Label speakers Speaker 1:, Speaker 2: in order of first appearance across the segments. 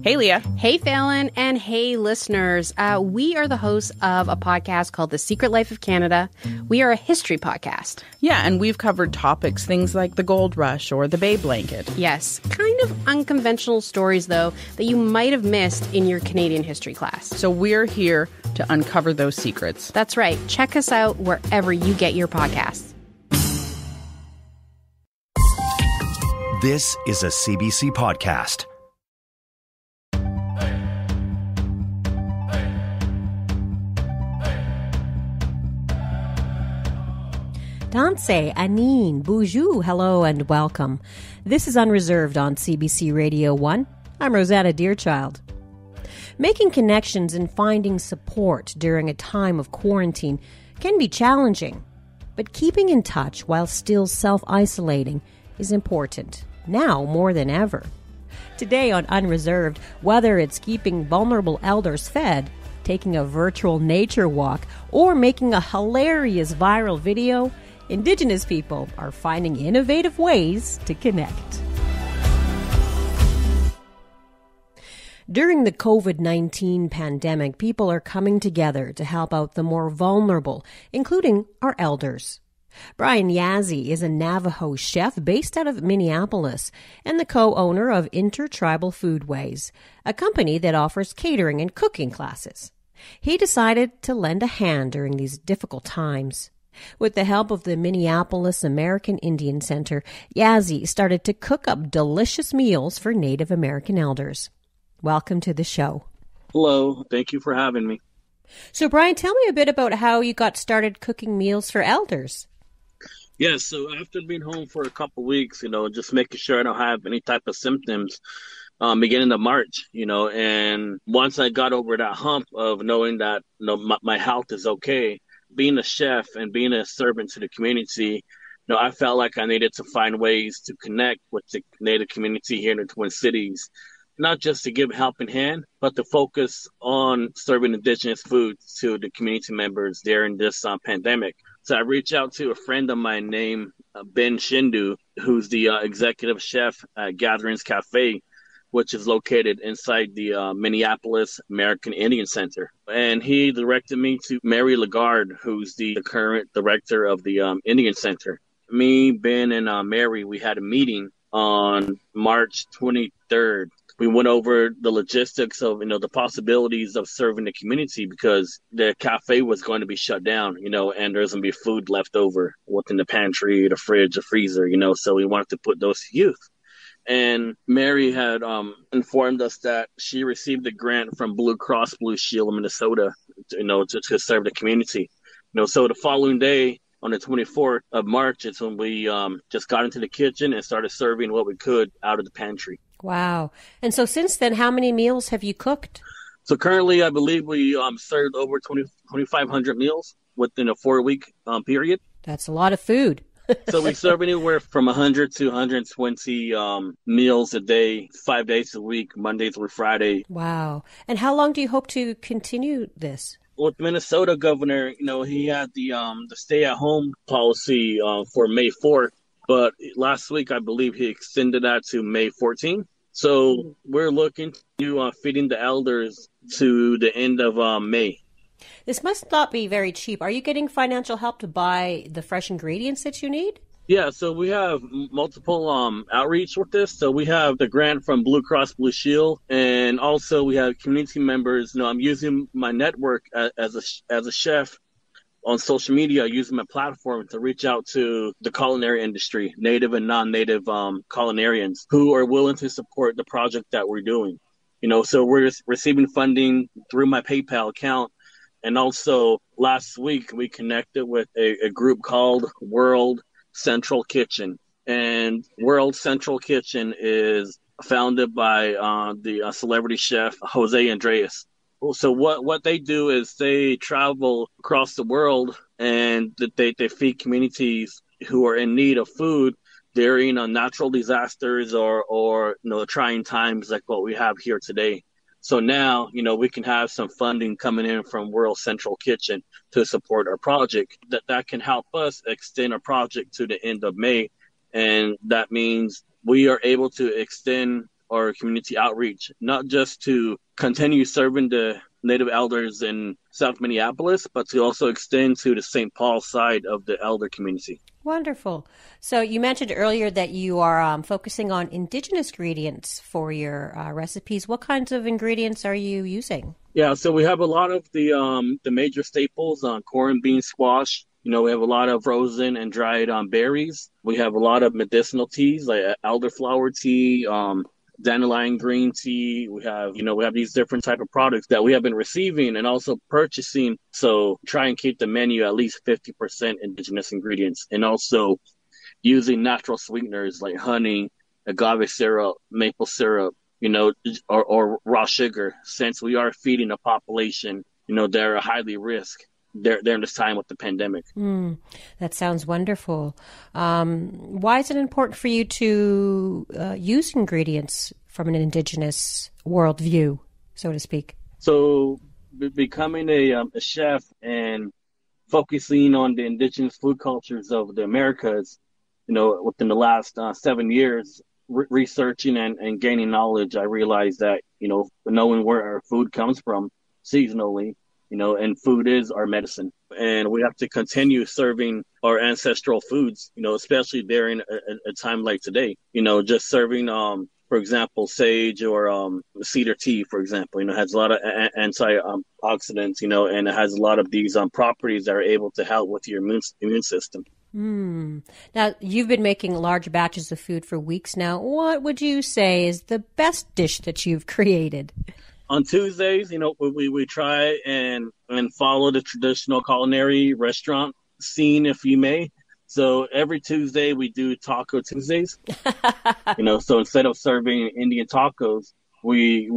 Speaker 1: Hey, Leah.
Speaker 2: Hey, Fallon, and hey, listeners. We are the hosts of a podcast called The Secret Life of Canada. We are a history podcast.
Speaker 1: Yeah, and we've covered topics, things like the gold rush or the Bay blanket.
Speaker 2: Yes, kind of unconventional stories, though, that you might have missed in your Canadian history class.
Speaker 1: So we're here to uncover those secrets.
Speaker 2: That's right. Check us out wherever you get your podcasts.
Speaker 3: This is a CBC podcast.
Speaker 4: Danse, Anine, Boujou, hello and welcome. This is Unreserved on CBC Radio 1. I'm Rosanna Deerchild. Making connections and finding support during a time of quarantine can be challenging, but keeping in touch while still self-isolating is important, now more than ever. Today on Unreserved, whether it's keeping vulnerable elders fed, taking a virtual nature walk, or making a hilarious viral video, Indigenous people are finding innovative ways to connect. During the COVID-19 pandemic, people are coming together to help out the more vulnerable, including our elders. Brian Yazzie is a Navajo chef based out of Minneapolis and the co-owner of Intertribal Foodways, a company that offers catering and cooking classes. He decided to lend a hand during these difficult times. With the help of the Minneapolis American Indian Center, Yazzie started to cook up delicious meals for Native American elders. Welcome to the show.
Speaker 5: Hello. Thank you for having me.
Speaker 4: So, Brian, tell me a bit about how you got started cooking meals for elders.
Speaker 5: Yes, so after being home for a couple of weeks, just making sure I don't have any type of symptoms, beginning of March, and once I got over that hump of knowing that, my health is okay, being a chef and being a servant to the community, I felt like I needed to find ways to connect with the Native community here in the Twin Cities, not just to give a helping hand, but to focus on serving Indigenous food to the community members during this pandemic. So I reached out to a friend of mine named Ben Shindu, who's the executive chef at Gatherings Cafe, which is located inside the Minneapolis American Indian Center. And he directed me to Mary Lagarde, who's the current director of the Indian Center. Me, Ben, and Mary, we had a meeting on March 23rd. We went over the logistics of, the possibilities of serving the community because the cafe was going to be shut down, and there's going to be food left over within the pantry, the fridge, the freezer, so we wanted to put those to use. And Mary had informed us that she received a grant from Blue Cross Blue Shield of Minnesota, to serve the community. So the following day, on the 24th of March, it's when we just got into the kitchen and started serving what we could out of the pantry.
Speaker 4: Wow. And so since then, how many meals have you cooked?
Speaker 5: So currently, I believe we served over 2,500 meals within a 4-week period.
Speaker 4: That's a lot of food.
Speaker 5: So we serve anywhere from 100 to 120 meals a day, 5 days a week, Monday through Friday.
Speaker 4: Wow. And how long do you hope to continue this?
Speaker 5: Well, the Minnesota governor, he had the stay-at-home policy for May 4th. But last week, I believe he extended that to May 14th. So we're looking to feeding the elders to the end of May.
Speaker 4: This must not be very cheap. Are you getting financial help to buy the fresh ingredients that you need?
Speaker 5: Yeah, so we have multiple outreach with this. So we have the grant from Blue Cross Blue Shield, and also we have community members. I'm using my network as a chef on social media, using my platform to reach out to the culinary industry, native and non-native culinarians who are willing to support the project that we're doing. So we're receiving funding through my PayPal account. And also last week, we connected with a group called World Central Kitchen. And World Central Kitchen is founded by the celebrity chef Jose Andres. So what they do is they travel across the world and they feed communities who are in need of food during natural disasters or trying times like what we have here today. So now, we can have some funding coming in from World Central Kitchen to support our project that can help us extend our project to the end of May. And that means we are able to extend our community outreach, not just to continue serving the Native elders in South Minneapolis, but to also extend to the St. Paul side of the elder community.
Speaker 4: Wonderful. So you mentioned earlier that you are focusing on indigenous ingredients for your recipes. What kinds of ingredients are you using?
Speaker 5: Yeah, so we have a lot of the major staples on corn, bean, squash. You know, we have a lot of frozen and dried berries. We have a lot of medicinal teas like elderflower tea, dandelion green tea. We have these different type of products that we have been receiving and also purchasing. So try and keep the menu at least 50% indigenous ingredients, and also using natural sweeteners like honey, agave syrup, maple syrup, or raw sugar, since we are feeding a population, that are highly risk during this time with the pandemic.
Speaker 4: That sounds wonderful. Why is it important for you to use ingredients from an indigenous worldview, so to speak?
Speaker 5: So becoming a chef and focusing on the indigenous food cultures of the Americas, within the last 7 years, researching and gaining knowledge, I realized that, knowing where our food comes from seasonally, and food is our medicine. And we have to continue serving our ancestral foods, especially during a time like today, just serving, for example, sage or cedar tea, for example, has a lot of antioxidants, and it has a lot of these properties that are able to help with your immune system.
Speaker 4: Now, you've been making large batches of food for weeks now. What would you say is the best dish that you've created?
Speaker 5: On Tuesdays, we try and follow the traditional culinary restaurant scene, if you may. So every Tuesday we do Taco Tuesdays. So instead of serving Indian tacos, we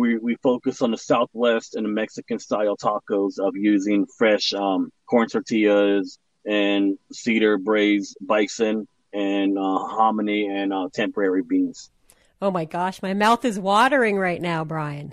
Speaker 5: focus on the Southwest and the Mexican style tacos of using fresh corn tortillas and cedar braised bison and hominy and temporary beans.
Speaker 4: Oh my gosh, my mouth is watering right now, Brian.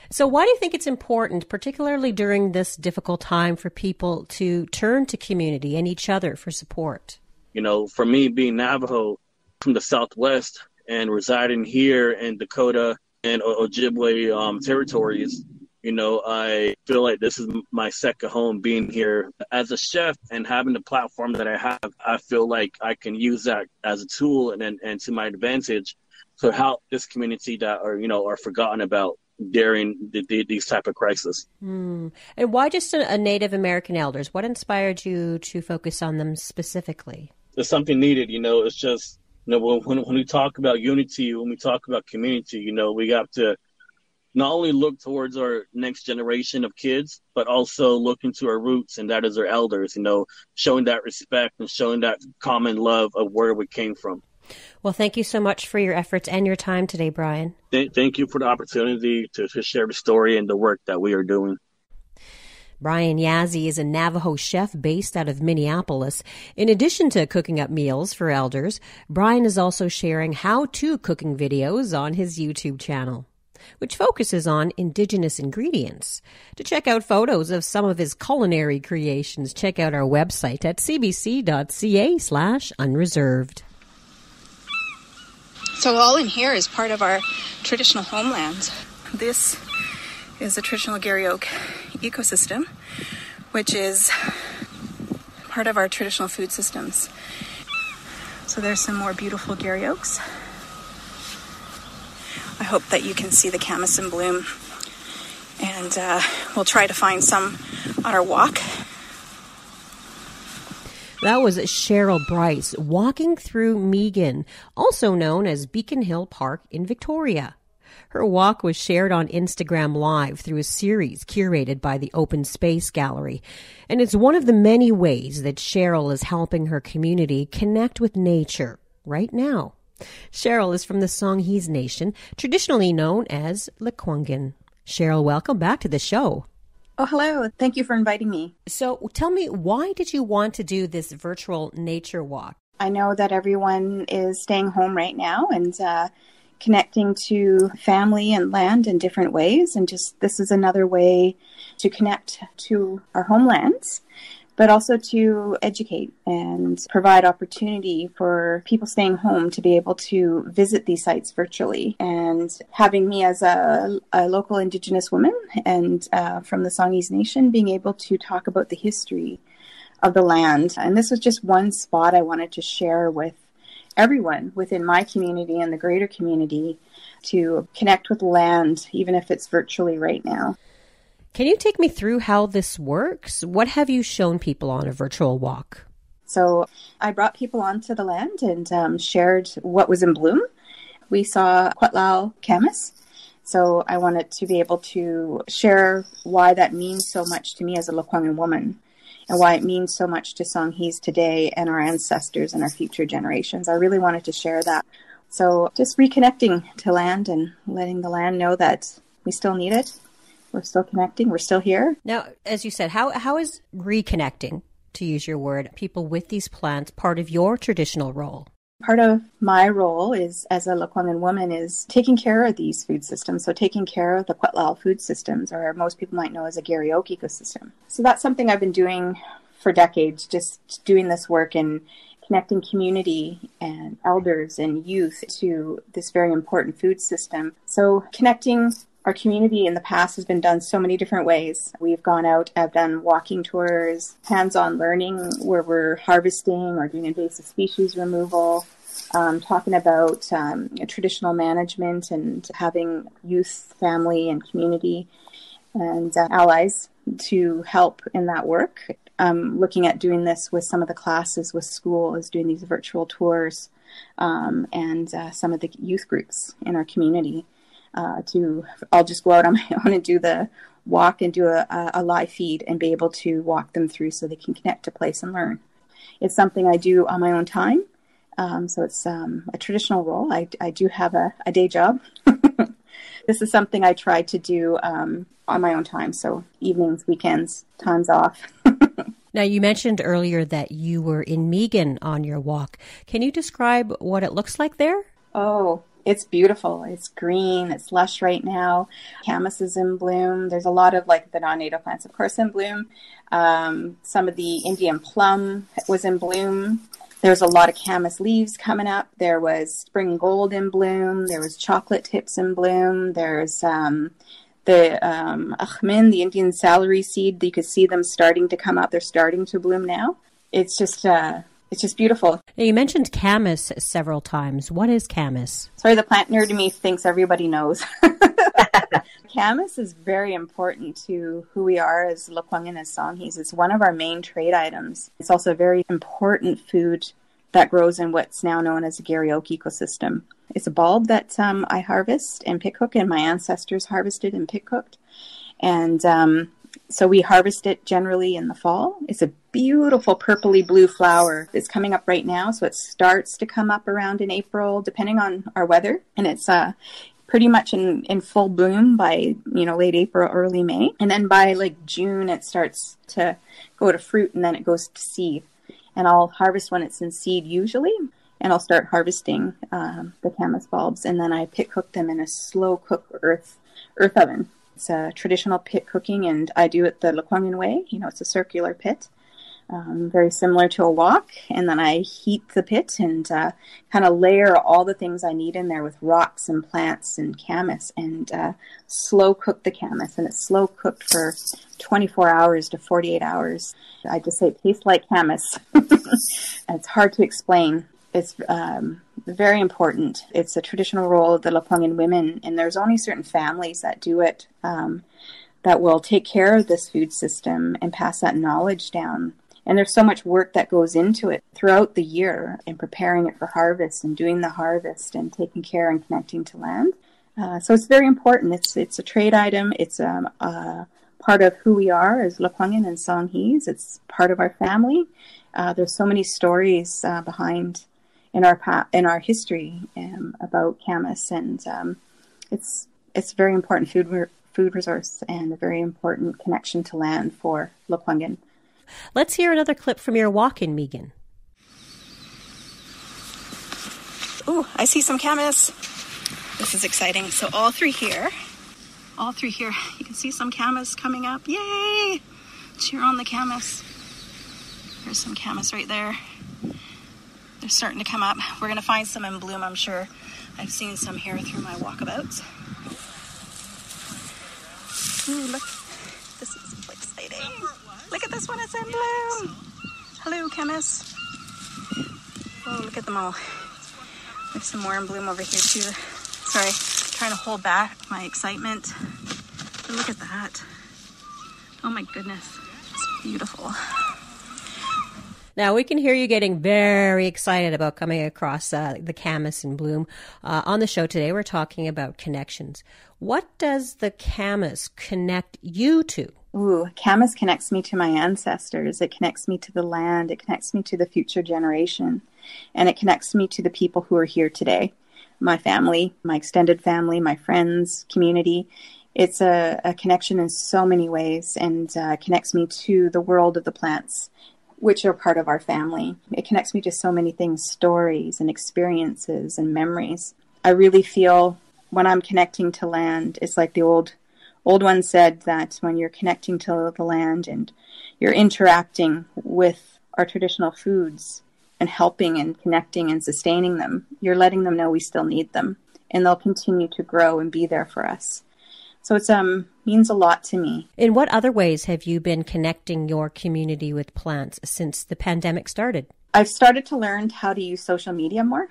Speaker 4: So why do you think it's important, particularly during this difficult time, for people to turn to community and each other for support?
Speaker 5: For me, being Navajo from the Southwest and residing here in Dakota and Ojibwe territories, I feel like this is my second home. Being here as a chef and having the platform that I have, I feel like I can use that as a tool and to my advantage to help this community that are forgotten about during these type of crises.
Speaker 4: And why just a Native American elders? What inspired you to focus on them specifically?
Speaker 5: There's something needed. It's just when we talk about unity, when we talk about community, we have to not only look towards our next generation of kids, but also look into our roots, and that is our elders, showing that respect and showing that common love of where we came from.
Speaker 4: Well, thank you so much for your efforts and your time today, Brian.
Speaker 5: Thank you for the opportunity to share the story and the work that we are doing.
Speaker 4: Brian Yazzie is a Navajo chef based out of Minneapolis. In addition to cooking up meals for elders, Brian is also sharing how-to cooking videos on his YouTube channel, which focuses on indigenous ingredients. To check out photos of some of his culinary creations, check out our website at cbc.ca/unreserved.
Speaker 6: So all in here is part of our traditional homelands. This is the traditional Garry Oak ecosystem, which is part of our traditional food systems. So there's some more beautiful Garry Oaks. I hope that you can see the camas in bloom, and we'll try to find some on our walk.
Speaker 4: That was Cheryl Bryce walking through Megan, also known as Beacon Hill Park in Victoria. Her walk was shared on Instagram Live through a series curated by the Open Space Gallery, and it's one of the many ways that Cheryl is helping her community connect with nature right now. Cheryl is from the Songhees Nation, traditionally known as Lekwungen. Cheryl, welcome back to the show.
Speaker 7: Oh, hello. Thank you for inviting me.
Speaker 4: So tell me, why did you want to do this virtual nature walk?
Speaker 7: I know that everyone is staying home right now and connecting to family and land in different ways. And just this is another way to connect to our homelands. but also to educate and provide opportunity for people staying home to be able to visit these sites virtually. And having me as a local Indigenous woman and from the Songhees Nation, being able to talk about the history of the land. And this was just one spot I wanted to share with everyone within my community and the greater community to connect with land, even if it's virtually right now.
Speaker 4: Can you take me through how this works? What have you shown people on a virtual walk?
Speaker 7: So I brought people onto the land and shared what was in bloom. We saw Quetlao camas. So I wanted to be able to share why that means so much to me as a Lekwungen woman, and why it means so much to Songhees today and our ancestors and our future generations. I really wanted to share that. So just reconnecting to land and letting the land know that we still need it. We're still connecting. We're still here.
Speaker 4: Now, as you said, how is reconnecting, to use your word, people with these plants part of your traditional role?
Speaker 7: Part of my role is, as a Lekwungen woman, is taking care of these food systems. So taking care of the Quetlao food systems, or most people might know as a Garryoke ecosystem. So that's something I've been doing for decades, just doing this work and connecting community and elders and youth to this very important food system. So connecting our community in the past has been done so many different ways. We've gone out, I've done walking tours, hands-on learning where we're harvesting or doing invasive species removal, talking about traditional management and having youth, family, and community and allies to help in that work. Looking at doing this with some of the classes with school, is doing these virtual tours and some of the youth groups in our community. I'll just go out on my own and do the walk and do a live feed and be able to walk them through so they can connect to place and learn. It's something I do on my own time. So it's a traditional role. I do have a day job. This is something I try to do on my own time. So evenings, weekends, times off.
Speaker 4: Now, you mentioned earlier that you were in Megan on your walk. Can you describe what it looks like there?
Speaker 7: Oh, it's beautiful. It's green. It's lush right now. Camas is in bloom. There's a lot of the non-native plants, of course, in bloom. Some of the Indian plum was in bloom. There's a lot of camas leaves coming up. There was spring gold in bloom. There was chocolate tips in bloom. There's the achmin, the Indian celery seed. You could see them starting to come up. They're starting to bloom now. It's just beautiful.
Speaker 4: Now, you mentioned camas several times. What is camas?
Speaker 7: Sorry, the plant nerd in me thinks everybody knows. Camas is very important to who we are as Lekwungen, as Songhees. It's one of our main trade items. It's also a very important food that grows in what's now known as the Garryoke ecosystem. It's a bulb that I harvest and pick hook, and my ancestors harvested and pick hooked. And so we harvest it generally in the fall. It's a beautiful purpley blue flower. It's coming up right now, so it starts to come up around in April, depending on our weather. And it's pretty much in full bloom by late April, early May. And then by June, it starts to go to fruit, and then it goes to seed. And I'll harvest when it's in seed usually, and I'll start harvesting the camas bulbs, and then I pit cook them in a slow cook earth oven. It's a traditional pit cooking, and I do it the Lekwungen way. It's a circular pit, very similar to a wok. And then I heat the pit and kind of layer all the things I need in there with rocks and plants and camas, and slow cook the camas. And it's slow cooked for 24 hours to 48 hours. I just say it tastes like camas. It's hard to explain. It's very important. It's a traditional role of the Lekwungen women, and there's only certain families that do it, that will take care of this food system and pass that knowledge down. And there's so much work that goes into it throughout the year in preparing it for harvest and doing the harvest and taking care and connecting to land. So it's very important. It's a trade item. It's part of who we are as Lekwungen and Songhees. It's part of our family. There's so many stories behind in our history about camas, and it's a very important food resource and a very important connection to land for Lekwungen.
Speaker 4: Let's hear another clip from your walk in Megan.
Speaker 6: Ooh, I see some camas. This is exciting. So all through here, you can see some camas coming up. Yay! Cheer on the camas. There's some camas right there. They're starting to come up. We're going to find some in bloom, I'm sure. I've seen some here through my walkabouts. Ooh, look. This is so exciting. Look at this one, it's in bloom. Hello, camas. Oh, look at them all. There's some more in bloom over here too. Sorry, trying to hold back my excitement. But look at that. Oh my goodness, it's beautiful.
Speaker 4: Now, we can hear you getting very excited about coming across the camas in bloom. On the show today, we're talking about connections. What does the camas connect you to?
Speaker 7: Ooh, camas connects me to my ancestors. It connects me to the land. It connects me to the future generation. And it connects me to the people who are here today. My family, my extended family, my friends, community. It's a connection in so many ways, and connects me to the world of the plants, which are part of our family. It connects me to so many things, stories and experiences and memories. I really feel when I'm connecting to land, it's like the old one said, that when you're connecting to the land and you're interacting with our traditional foods and helping and connecting and sustaining them, you're letting them know we still need them, and they'll continue to grow and be there for us. So it means a lot to me.
Speaker 4: In what other ways have you been connecting your community with plants since the pandemic started?
Speaker 7: I've started to learn how to use social media more.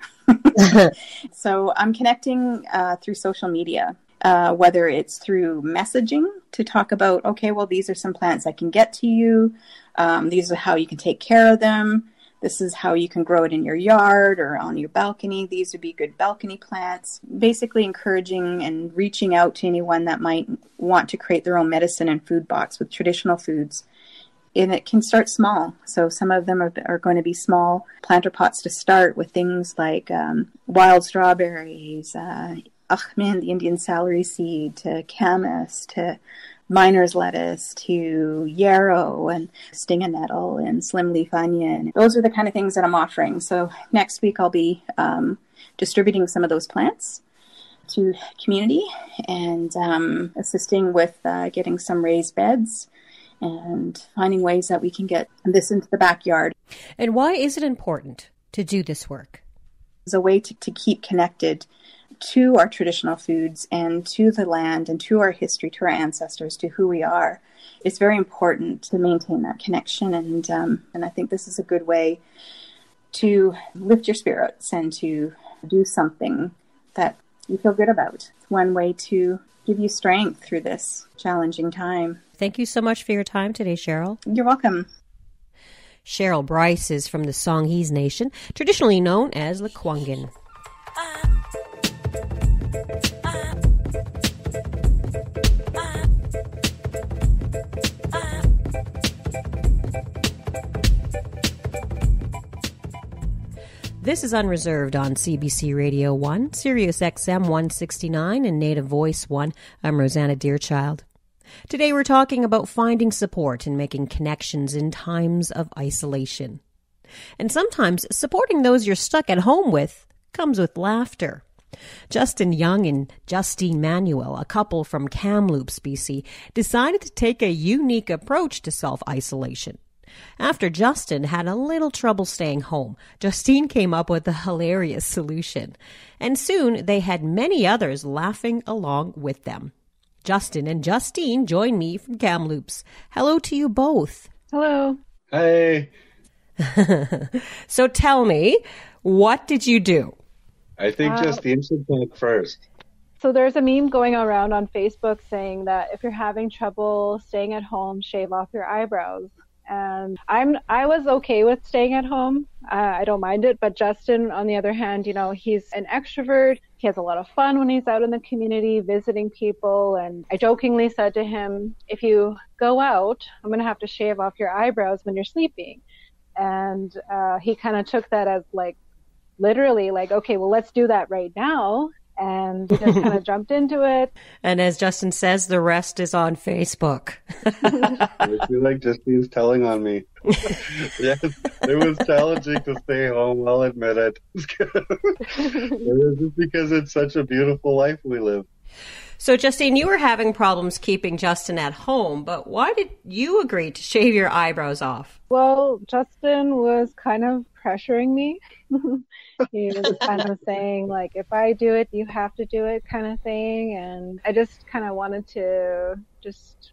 Speaker 7: So I'm connecting through social media, whether it's through messaging to talk about, okay, well, these are some plants I can get to you. These are how you can take care of them. This is how you can grow it in your yard or on your balcony. These would be good balcony plants. Basically encouraging and reaching out to anyone that might want to create their own medicine and food box with traditional foods. And it can start small. So some of them are going to be small planter pots to start with, things like wild strawberries, the Indian celery seed, to camas, to miner's lettuce, to yarrow and stinga nettle and slim leaf onion. Those are the kind of things that I'm offering. So next week I'll be distributing some of those plants to community and assisting with getting some raised beds and finding ways that we can get this into the backyard.
Speaker 4: And why is it important to do this work?
Speaker 7: It's a way to keep connected to our traditional foods and to the land and to our history, to our ancestors, to who we are. It's very important to maintain that connection, and I think this is a good way to lift your spirits and to do something that you feel good about. It's one way to give you strength through this challenging time.
Speaker 4: Thank you so much for your time today, Cheryl.
Speaker 7: You're welcome.
Speaker 4: Cheryl Bryce is from the Songhees Nation, traditionally known as Lekwungen. This is Unreserved on CBC Radio 1, Sirius XM 169, and Native Voice 1. I'm Rosanna Deerchild. Today we're talking about finding support and making connections in times of isolation. And sometimes supporting those you're stuck at home with comes with laughter. Justin Young and Justine Manuel, a couple from Kamloops, BC, decided to take a unique approach to self-isolation. After Justin had a little trouble staying home, Justine came up with a hilarious solution. And soon they had many others laughing along with them. Justin and Justine join me from Kamloops. Hello to you both.
Speaker 8: Hello.
Speaker 9: Hey.
Speaker 4: So tell me, what did you do?
Speaker 9: I think Justine should talk first.
Speaker 8: So there's a meme going around on Facebook saying that if you're having trouble staying at home, shave off your eyebrows. And I was okay with staying at home. I don't mind it. But Justin, on the other hand, he's an extrovert. He has a lot of fun when he's out in the community visiting people. And I jokingly said to him, if you go out, I'm going to have to shave off your eyebrows when you're sleeping. And he kind of took that as literally okay, well, let's do that right now. And just kind of jumped into it.
Speaker 4: And as Justin says, the rest is on Facebook.
Speaker 9: I feel like Justine's telling on me. Yes, it was challenging to stay home, I'll admit it. It was just because it's such a beautiful life we live.
Speaker 4: So, Justine, you were having problems keeping Justin at home, but why did you agree to shave your eyebrows off?
Speaker 8: Well, Justin was kind of pressuring me. He was kind of saying, like, if I do it, you have to do it kind of thing. And I just kind of wanted to just,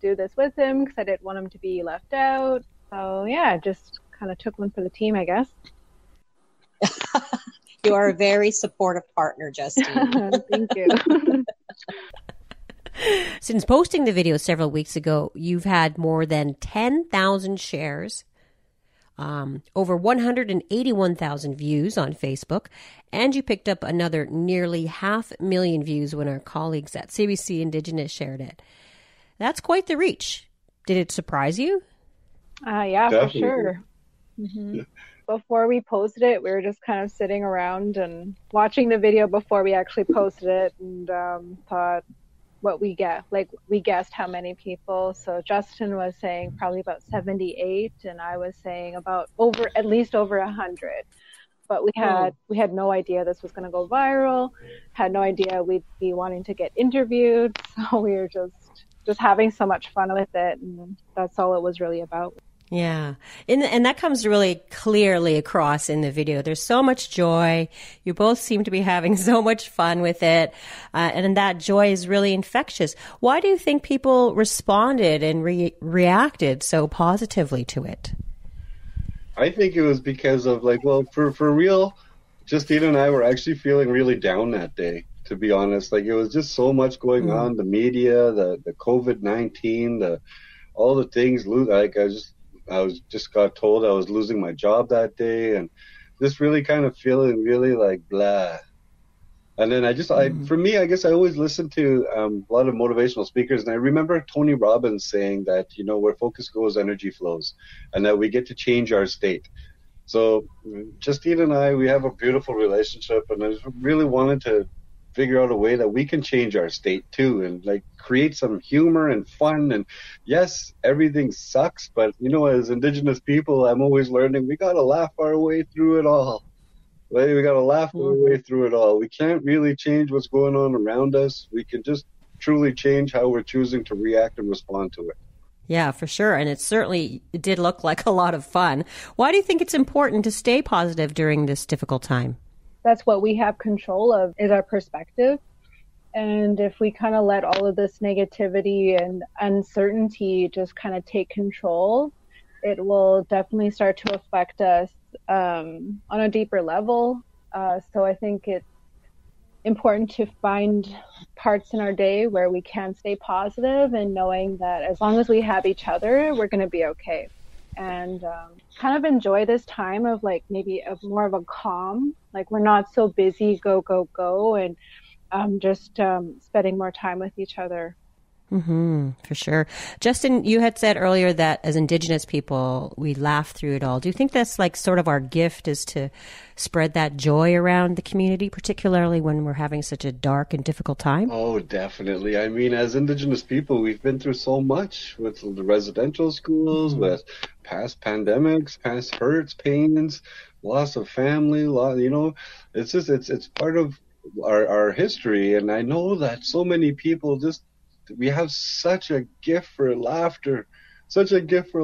Speaker 8: do this with him because I didn't want him to be left out. So, yeah, just kind of took one for the team, I guess.
Speaker 10: You are a very supportive partner, Justine.
Speaker 8: Thank you.
Speaker 4: Since posting the video several weeks ago, you've had more than 10,000 shares, over 181,000 views on Facebook, and you picked up another nearly 500,000 views when our colleagues at CBC Indigenous shared it. That's quite the reach. Did it surprise you?
Speaker 8: Yeah,
Speaker 9: Definitely.
Speaker 8: for sure. Mm-hmm. Before we posted it, we were just kind of sitting around and watching the video before we actually posted it, and thought what we get. Like, we guessed how many people. So Justin was saying probably about 78, and I was saying at least over 100. But we had no idea this was going to go viral. Had no idea we'd be wanting to get interviewed. So we were just having so much fun with it, and that's all it was really about.
Speaker 4: Yeah. And that comes really clearly across in the video. There's so much joy. You both seem to be having so much fun with it. And that joy is really infectious. Why do you think people responded and reacted so positively to it?
Speaker 9: I think it was because of for real, Justine and I were actually feeling really down that day, to be honest. Like, it was just so much going on, the media, the COVID-19, all the things. I was just got told I was losing my job that day, and just really kind of feeling really like blah. And then for me, I guess I always listen to a lot of motivational speakers, and I remember Tony Robbins saying that, where focus goes, energy flows, and that we get to change our state. So Justine and I, we have a beautiful relationship, and I just really wanted to figure out a way that we can change our state too, and create some humor and fun. And yes, everything sucks, but as Indigenous people, I'm always learning we gotta laugh our way through it all. Right? We gotta laugh our way through it all. We can't really change what's going on around us. We can just truly change how we're choosing to react and respond to it.
Speaker 4: Yeah, for sure. And it did look like a lot of fun. Why do you think it's important to stay positive during this difficult time?
Speaker 8: That's what we have control of, is our perspective. And if we kind of let all of this negativity and uncertainty just kind of take control, it will definitely start to affect us on a deeper level. So I think it's important to find parts in our day where we can stay positive, and knowing that as long as we have each other, we're going to be okay. And kind of enjoy this time of maybe more of a calm, we're not so busy, go, and just spending more time with each other.
Speaker 4: Mm-hmm, for sure. Justin, you had said earlier that as Indigenous people, we laugh through it all. Do you think that's sort of our gift, is to spread that joy around the community, particularly when we're having such a dark and difficult time?
Speaker 9: Oh, definitely. I mean, as Indigenous people, we've been through so much with the residential schools, with past pandemics, past hurts, pains, loss of family, it's part of our history. And I know that so many people we have such a gift for laughter, I feel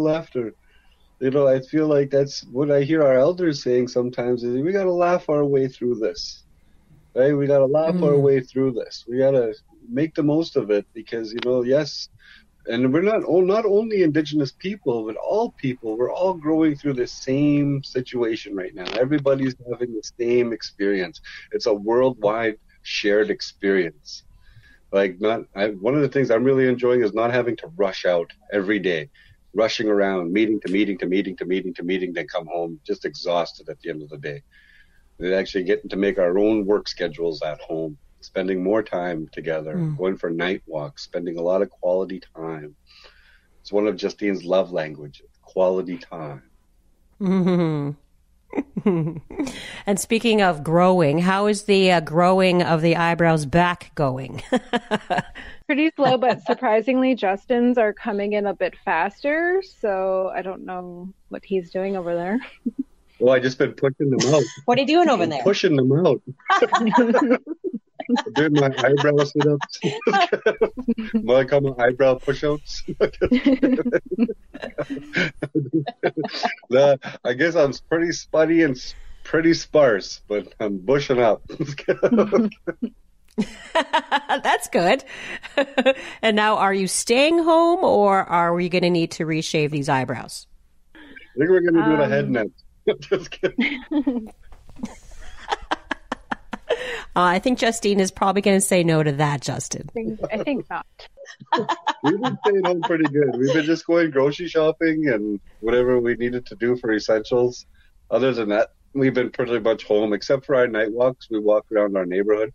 Speaker 9: like that's what I hear our elders saying sometimes, is we got to laugh our way through this, right? We got to laugh our way through this. We got to make the most of it, because, yes, and we're not only Indigenous people, but all people, we're all growing through the same situation right now. Everybody's having the same experience. It's a worldwide shared experience. One of the things I'm really enjoying is not having to rush out every day, rushing around, meeting to meeting to meeting to meeting to meeting, then come home just exhausted at the end of the day. And actually getting to make our own work schedules at home, spending more time together, going for night walks, spending a lot of quality time. It's one of Justine's love languages, quality time.
Speaker 4: Mm-hmm. And speaking of growing, how is the growing of the eyebrows back going?
Speaker 8: Pretty slow, but surprisingly, Justin's are coming in a bit faster. So I don't know what he's doing over there.
Speaker 9: Well, I just been pushing them out.
Speaker 10: What are you doing over there?
Speaker 9: Pushing them out. Doing my eyebrow sit-ups. What I call my eyebrow push-ups. I guess I'm pretty spuddy and pretty sparse, but I'm bushing up.
Speaker 4: That's good. And now, are you staying home, or are we going to need to reshave these eyebrows?
Speaker 9: I think we're going to do the head next. Just kidding.
Speaker 4: I think Justine is probably going to say no to that, Justin.
Speaker 8: I think not.
Speaker 9: We've been staying home pretty good. We've been just going grocery shopping and whatever we needed to do for essentials. Other than that, we've been pretty much home, except for our night walks. We walk around our neighborhood.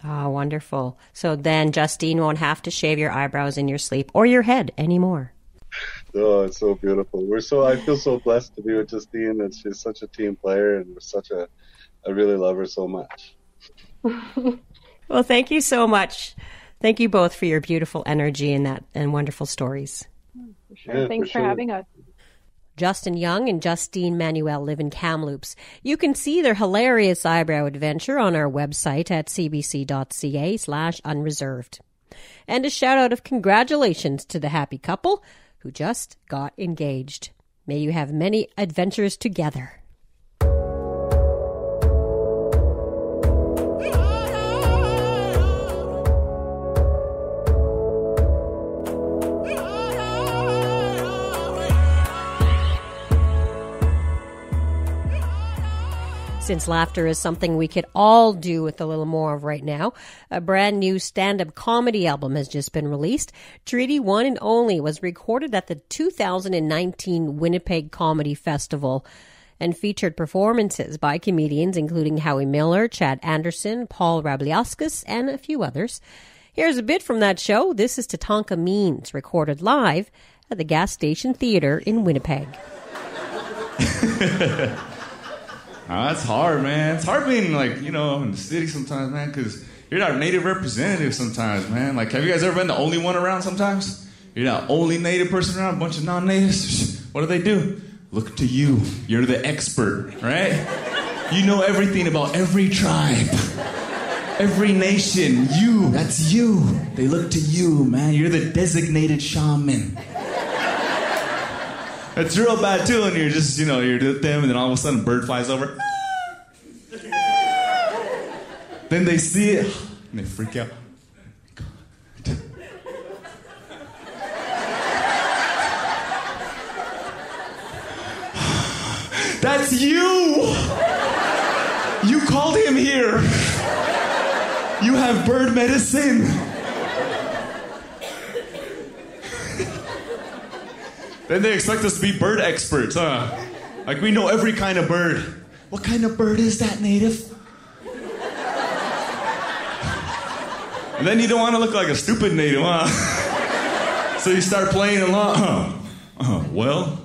Speaker 4: Oh, wonderful. So then Justine won't have to shave your eyebrows in your sleep or your head anymore.
Speaker 9: Oh, it's so beautiful. I feel so blessed to be with Justine. She's such a team player, and I really love her so much.
Speaker 4: Well, thank you so much. Thank you both for your beautiful energy and wonderful stories.
Speaker 8: For sure. Yeah, Thanks for having us.
Speaker 4: Justin Young and Justine Manuel live in Kamloops. You can see their hilarious eyebrow adventure on our website at cbc.ca/unreserved. And a shout out of congratulations to the happy couple who just got engaged. May you have many adventures together. Since laughter is something we could all do with a little more of right now, a brand new stand-up comedy album has just been released. Treaty One and Only was recorded at the 2019 Winnipeg Comedy Festival and featured performances by comedians including Howie Miller, Chad Anderson, Paul Rabliauskas, and a few others. Here's a bit from that show. This is Tatanka Means, recorded live at the Gas Station Theatre in Winnipeg.
Speaker 11: That's hard, man. It's hard being, in the city sometimes, man, because you're not native representative sometimes, man. Like, have you guys ever been the only one around sometimes? You're not the only native person around, a bunch of non-natives. What do? Look to you. You're the expert, right? You know everything about every tribe, every nation. That's you. They look to you, man. You're the designated shaman. It's real bad, too, and you're just, you're with them, and then all of a sudden a bird flies over. Then they see it, and they freak out. God. That's you! You called him here. You have bird medicine. Then they expect us to be bird experts, huh? Like, we know every kind of bird. What kind of bird is that, native? And then you don't want to look like a stupid native, huh? So you start playing along. Well.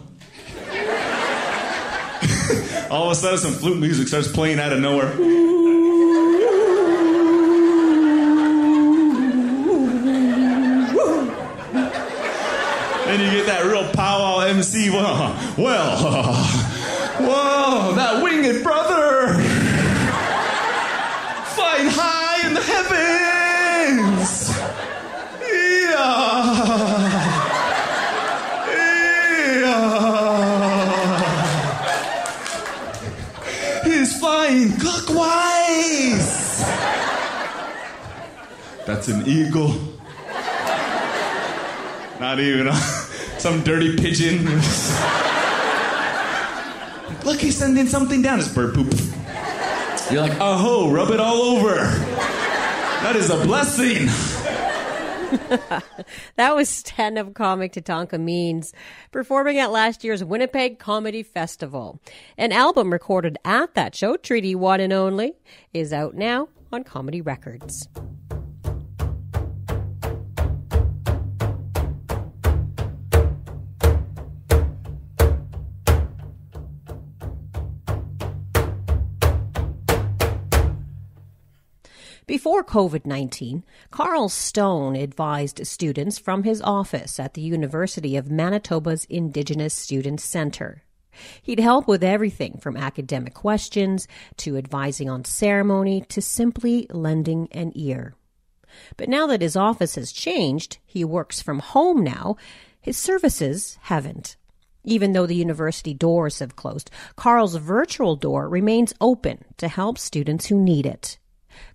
Speaker 11: All of a sudden, some flute music starts playing out of nowhere. Then you get that real powwow MC. Whoa, that winged brother, flying high in the heavens. He's flying clockwise. That's an eagle. Not even some dirty pigeon. Look, he's sending something down. It's bird poop. You're like, oh, rub it all over. That is a blessing.
Speaker 4: That was stand-up comic Tatanka Means performing at last year's Winnipeg Comedy Festival. An album recorded at that show, Treaty One and Only, is out now on Comedy Records. Before COVID-19, Carl Stone advised students from his office at the University of Manitoba's Indigenous Students Centre. He'd help with everything from academic questions to advising on ceremony to simply lending an ear. But now that his office has changed, he works from home now, his services haven't. Even though the university doors have closed, Carl's virtual door remains open to help students who need it.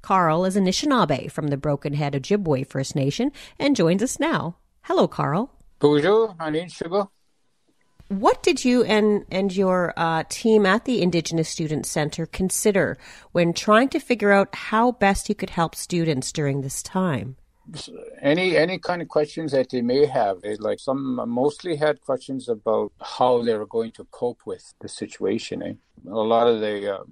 Speaker 4: Carl is Anishinaabe from the Broken Head Ojibwe First Nation and joins us now. Hello, Carl.
Speaker 12: Bonjour, Anishinaabe.
Speaker 4: What did you and your team at the Indigenous Student Center consider when trying to figure out how best you could help students during this time?
Speaker 12: Any kind of questions that they may have. Some mostly had questions about how they were going to cope with the situation. A lot of the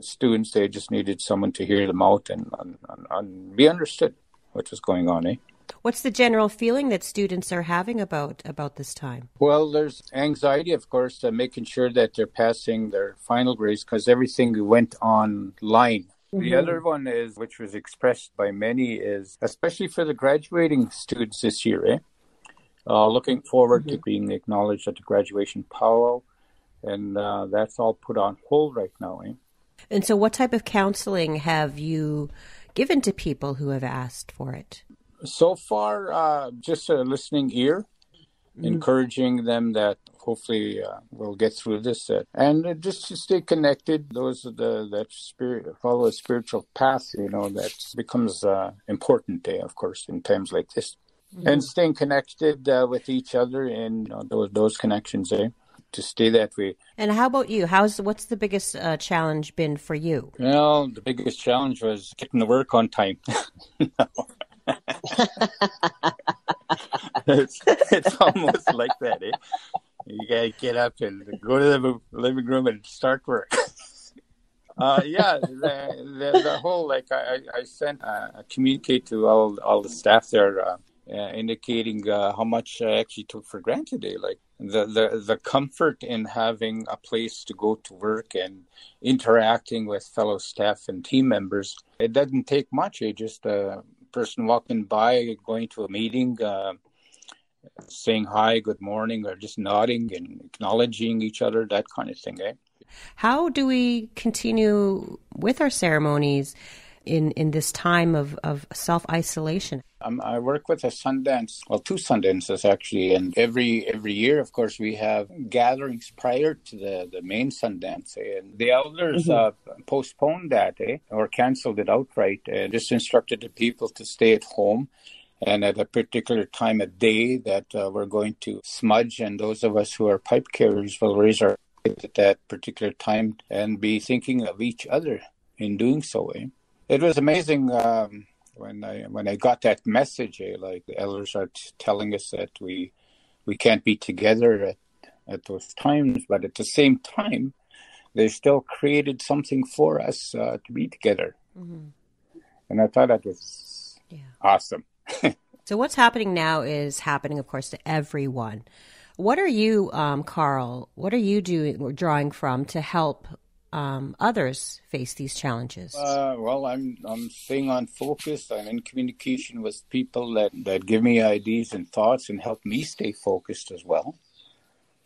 Speaker 12: students, they just needed someone to hear them out and be understood what was going on.
Speaker 4: What's the general feeling that students are having about this time?
Speaker 12: Well, there's anxiety, of course, making sure that they're passing their final grades because everything went online. Mm-hmm. The other one is, which was expressed by many, is especially for the graduating students this year, looking forward to being acknowledged at the graduation powwow, and that's all put on hold right now.
Speaker 4: And so what type of counseling have you given to people who have asked for it?
Speaker 12: So far, just a listening ear, encouraging them that hopefully we'll get through this, and just to stay connected. That spirit, follow a spiritual path, that becomes important, of course, in times like this, and staying connected with each other and those connections, to stay that way.
Speaker 4: And how about you? What's the biggest challenge been for you?
Speaker 12: Well, the biggest challenge was getting to work on time. It's almost like that, You gotta get up and go to the living room and start work. The whole, I sent a communicate to all the staff there, indicating how much I actually took for granted. The comfort in having a place to go to work and interacting with fellow staff and team members. It doesn't take much. Just person walking by, going to a meeting, saying hi, good morning, or just nodding and acknowledging each other, that kind of thing.
Speaker 4: How do we continue with our ceremonies in this time of self-isolation?
Speaker 12: I work with a Sundance, two Sundances actually, and every year, of course, we have gatherings prior to the main Sundance, and the elders postponed that, or canceled it outright, and just instructed the people to stay at home, and at a particular time of day that we're going to smudge, and those of us who are pipe carriers will raise our pipe at that particular time and be thinking of each other in doing so. It was amazing. When I got that message, the elders are telling us that we can't be together at those times, but at the same time, they still created something for us to be together. Mm-hmm. And I thought that was awesome.
Speaker 4: So what's happening now is happening, of course, to everyone. What are you, Carl, drawing from to help others face these challenges?
Speaker 12: Well, I'm staying on focus. I'm in communication with people that give me ideas and thoughts and help me stay focused as well,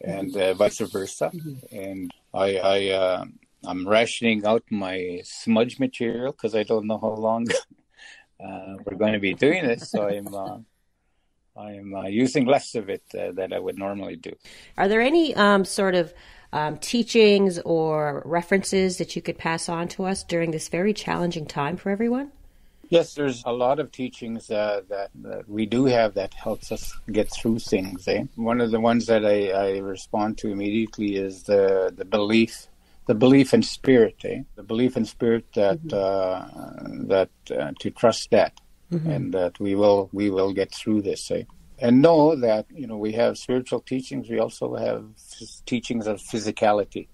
Speaker 12: and vice versa. And I'm rationing out my smudge material because I don't know how long we're going to be doing this. So I'm using less of it than I would normally do.
Speaker 4: Are there any sort of teachings or references that you could pass on to us during this very challenging time for everyone?
Speaker 12: Yes, there's a lot of teachings that we do have that helps us get through things. One of the ones that I respond to immediately is the belief in spirit. The belief in spirit that to trust that, and that we will get through this. And know that, we have spiritual teachings. We also have teachings of physicality.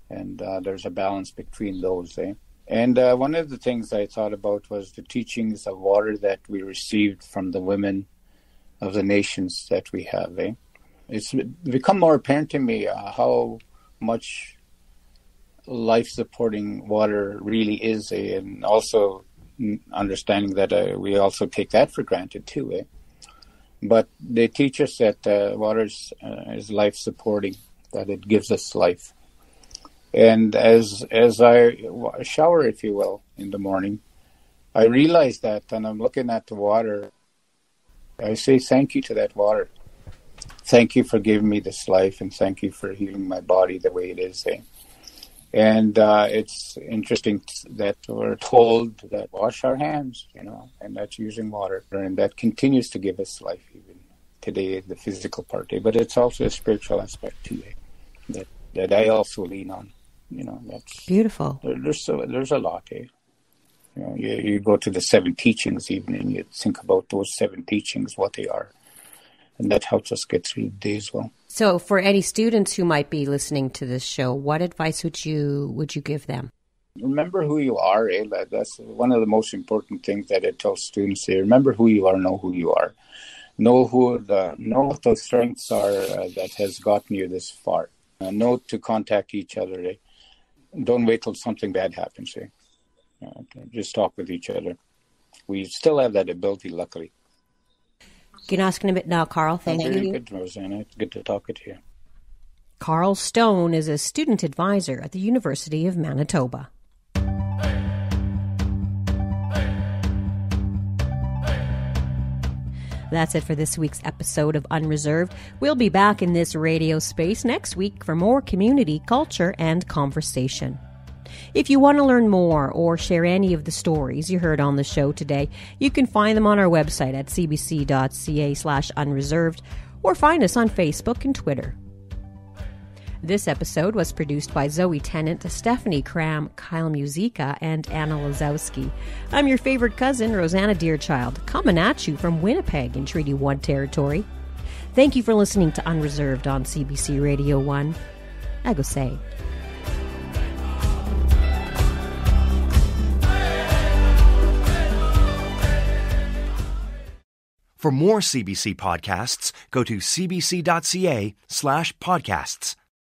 Speaker 12: And there's a balance between those. And one of the things I thought about was the teachings of water that we received from the women of the nations that we have. It's become more apparent to me how much life-supporting water really is. And also understanding that we also take that for granted too. But they teach us that water is life-supporting, that it gives us life. And as I shower, if you will, in the morning, I realize that, and I'm looking at the water, I say thank you to that water. Thank you for giving me this life, and thank you for healing my body the way it is. And it's interesting that we're told that wash our hands, and that's using water. And that continues to give us life even today, the physical part. But it's also a spiritual aspect too, that I also lean on. That's
Speaker 4: beautiful.
Speaker 12: There's a lot, You go to the 7 teachings even, and you think about those 7 teachings, what they are. And that helps us get through the day as well.
Speaker 4: So for any students who might be listening to this show, what advice would you give them?
Speaker 12: Remember who you are. That's one of the most important things that I tell students here. Remember who you are, know who you are. Know what those strengths are that has gotten you this far. Know to contact each other. Don't wait till something bad happens. Just talk with each other. We still have that ability, luckily.
Speaker 4: Ginaskin a bit now, Carl. Thank you.
Speaker 12: Very good, Rosanna. It's good to talk to you.
Speaker 4: Carl Stone is a student advisor at the University of Manitoba. That's it for this week's episode of Unreserved. We'll be back in this radio space next week for more community, culture, and conversation. If you want to learn more or share any of the stories you heard on the show today, you can find them on our website at cbc.ca/unreserved or find us on Facebook and Twitter. This episode was produced by Zoe Tennant, Stephanie Cram, Kyle Musica, and Anna Lazowski. I'm your favorite cousin, Rosanna Deerchild, coming at you from Winnipeg in Treaty 1 territory. Thank you for listening to Unreserved on CBC Radio 1. Agosay.
Speaker 3: For more CBC podcasts, go to cbc.ca/podcasts.